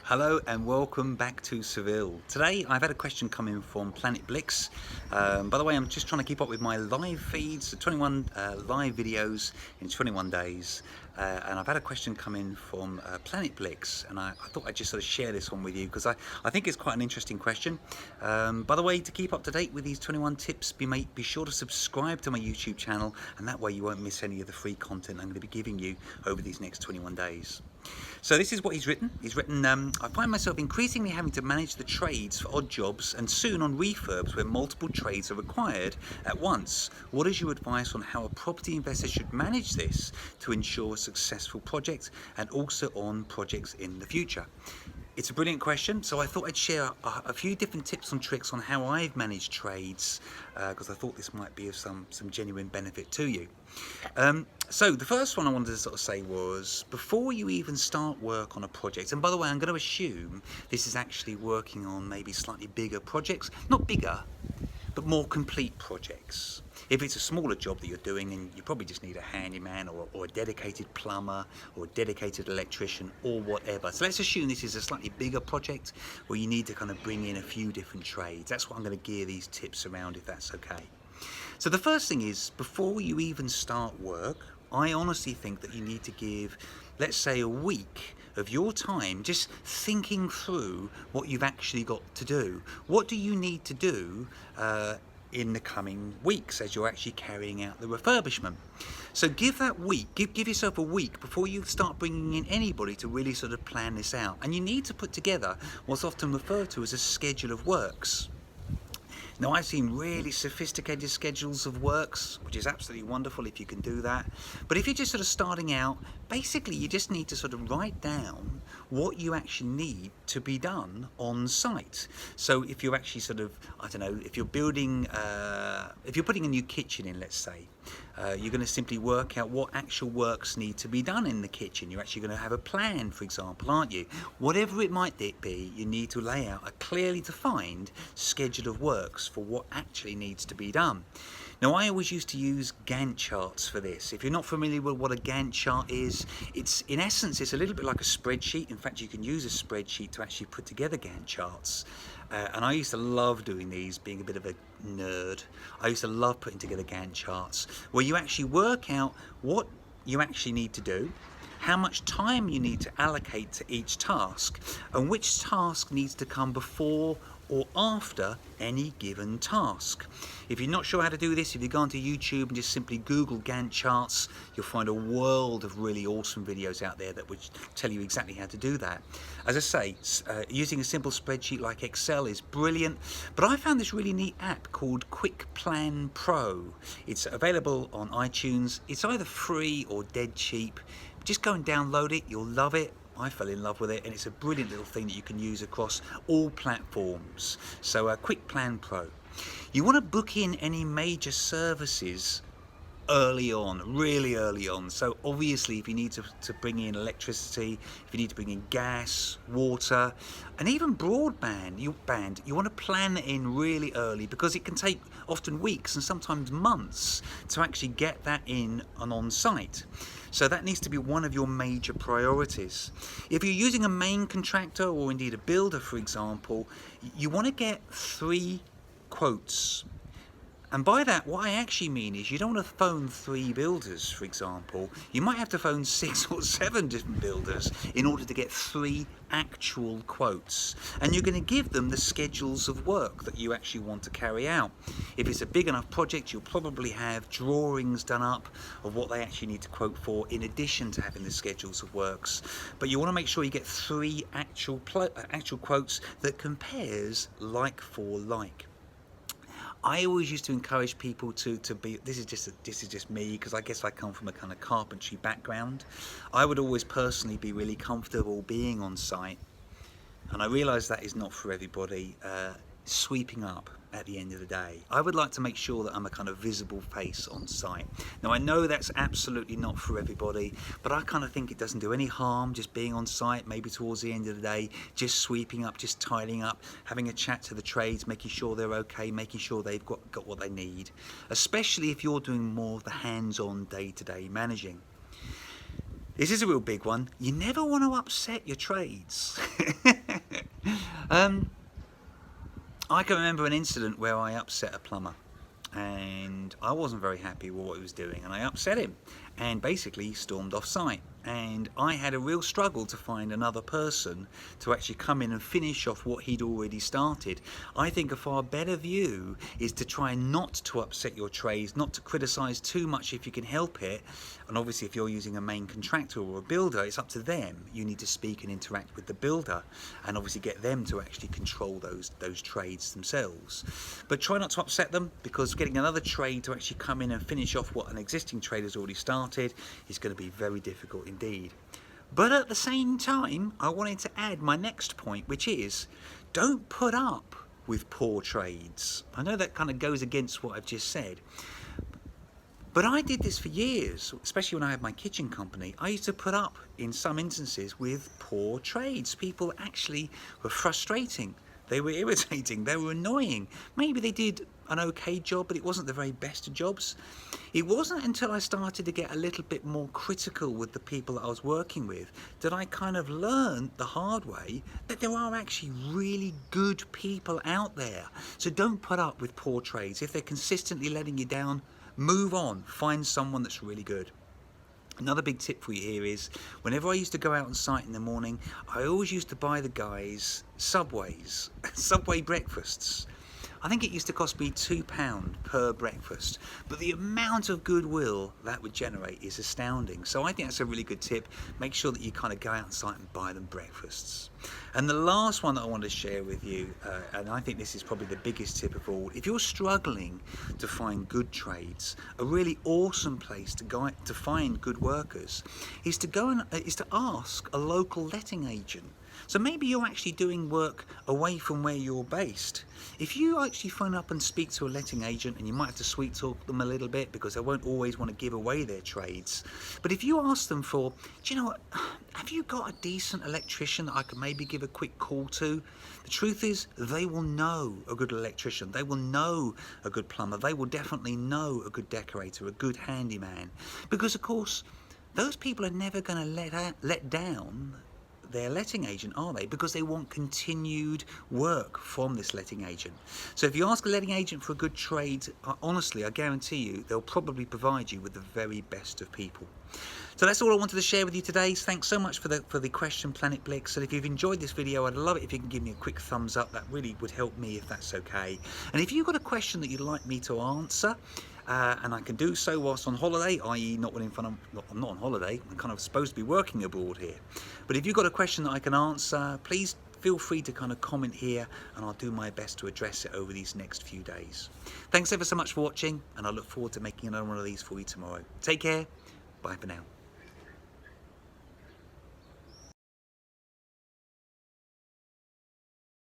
Hello and welcome back to Seville. Today I've had a question come in from Planet Blix. By the way, I'm just trying to keep up with my live feeds, 21 live videos in 21 days. And I've had a question come in from Planet Blix, and I thought I'd just sort of share this one with you because I think it's quite an interesting question. By the way, to keep up to date with these 21 tips, be sure to subscribe to my YouTube channel, and that way you won't miss any of the free content I'm going to be giving you over these next 21 days. So this is what he's written. He's written, I find myself increasingly having to manage the trades for odd jobs and soon on refurbs where multiple trades are required at once. What is your advice on how a property investor should manage this to ensure a successful project and also on projects in the future? It's a brilliant question, so I thought I'd share a few different tips and tricks on how I've managed trades because I thought this might be of some genuine benefit to you. So the first one I wanted to sort of say was, before you even start work on a project, and by the way, I'm going to assume this is actually working on maybe slightly bigger projects, not bigger, but more complete projects. If it's a smaller job that you're doing and you probably just need a handyman or a dedicated plumber or a dedicated electrician or whatever. So let's assume this is a slightly bigger project where you need to kind of bring in a few different trades. That's what I'm going to gear these tips around, if that's okay. So the first thing is, before you even start work, I honestly think that you need to give, let's say, a week of your time just thinking through what you've actually got to do. What do you need to do in the coming weeks as you're actually carrying out the refurbishment? So give that week, give yourself a week before you start bringing in anybody to really sort of plan this out. And you need to put together what's often referred to as a schedule of works. Now, I've seen really sophisticated schedules of works, which is absolutely wonderful if you can do that. But if you're just sort of starting out, basically you just need to sort of write down what you actually need to be done on site. So if you're actually sort of, I don't know, if you're building, if you're putting a new kitchen in, let's say, you're going to simply work out what actual works need to be done in the kitchen. You're actually going to have a plan, for example, aren't you? Whatever it might be, you need to lay out a clearly defined schedule of works for what actually needs to be done. Now, I always used to use Gantt charts for this. If you're not familiar with what a Gantt chart is, it's in essence, it's a little bit like a spreadsheet. In fact, you can use a spreadsheet to actually put together Gantt charts. And I used to love doing these, being a bit of a nerd. I used to love putting together Gantt charts where you actually work out what you actually need to do, how much time you need to allocate to each task, and which task needs to come before or after any given task. If you're not sure how to do this, if you go onto YouTube and just simply Google Gantt charts, you'll find a world of really awesome videos out there that would tell you exactly how to do that. As I say, using a simple spreadsheet like Excel is brilliant, but I found this really neat app called Quick Plan Pro. It's available on iTunes. It's either free or dead cheap. Just go and download it, you'll love it. I fell in love with it, and it's a brilliant little thing that you can use across all platforms. So Quick Plan Pro. You want to book in any major services early on, really early on. So obviously if you need to bring in electricity, if you need to bring in gas, water, and even broadband, you want to plan it in really early because it can take often weeks and sometimes months to actually get that in and on site. So that needs to be one of your major priorities. If you're using a main contractor or indeed a builder, for example, you want to get 3 quotes. And by that, what I actually mean is you don't want to phone 3 builders, for example. You might have to phone 6 or 7 different builders in order to get 3 actual quotes. And you're going to give them the schedules of work that you actually want to carry out. If it's a big enough project, you'll probably have drawings done up of what they actually need to quote for, in addition to having the schedules of works. But you want to make sure you get 3 actual quotes that compares like for like. I always used to encourage people to be, this is just me, because I guess I come from a kind of carpentry background. I would always personally be really comfortable being on site, and I realise that is not for everybody. Sweeping up at the end of the day, I would like to make sure that I'm a kind of visible face on site. Now, I know that's absolutely not for everybody, but I kind of think it doesn't do any harm just being on site, maybe towards the end of the day, just sweeping up, just tidying up, having a chat to the trades, making sure they're okay, making sure they've got what they need, especially if you're doing more of the hands-on day-to-day managing. This is a real big one. You never want to upset your trades. I can remember an incident where I upset a plumber, and I wasn't very happy with what he was doing, and I upset him and basically stormed off site. And I had a real struggle to find another person to actually come in and finish off what he'd already started. I think a far better view is to try not to upset your trades, not to criticise too much if you can help it. And obviously if you're using a main contractor or a builder, it's up to them. You need to speak and interact with the builder and obviously get them to actually control those trades themselves. But try not to upset them, because getting another trade to actually come in and finish off what an existing trade has already started is going to be very difficult indeed. But at the same time, I wanted to add my next point, which is don't put up with poor trades. I know that kind of goes against what I've just said, but I did this for years, especially when I had my kitchen company. I used to put up, in some instances, with poor trades. People actually were frustrating. They were irritating, they were annoying. Maybe they did an okay job, but it wasn't the very best of jobs. It wasn't until I started to get a little bit more critical with the people that I was working with that I kind of learned the hard way that there are actually really good people out there. So don't put up with poor trades. If they're consistently letting you down, move on, find someone that's really good. Another big tip for you here is, whenever I used to go out on site in the morning, I always used to buy the guys Subway breakfasts. I think it used to cost me £2 per breakfast, but the amount of goodwill that would generate is astounding. So I think that's a really good tip. Make sure that you kind of go out on site and buy them breakfasts. And the last one that I want to share with you, and I think this is probably the biggest tip of all, if you're struggling to find good trades, a really awesome place to go to find good workers is to ask a local letting agent. So maybe you're actually doing work away from where you're based. If you actually phone up and speak to a letting agent, and you might have to sweet talk them a little bit because they won't always want to give away their trades, but if you ask them for, do you know what, have you got a decent electrician that I could maybe give a quick call to? The truth is, they will know a good electrician, they will know a good plumber, they will definitely know a good decorator, a good handyman, because of course those people are never going to let down their letting agent, are they? Because they want continued work from this letting agent. So if you ask a letting agent for a good trade, honestly, I guarantee you they'll probably provide you with the very best of people. So that's all I wanted to share with you today. Thanks so much for the question, Planet Blix. And if you've enjoyed this video, I'd love it if you can give me a quick thumbs up. That really would help me, if that's okay. And if you've got a question that you'd like me to answer, and I can do so whilst on holiday, i.e. I'm not on holiday, I'm kind of supposed to be working abroad here. But if you've got a question that I can answer, please feel free to kind of comment here, and I'll do my best to address it over these next few days. Thanks ever so much for watching, and I look forward to making another one of these for you tomorrow. Take care, bye for now.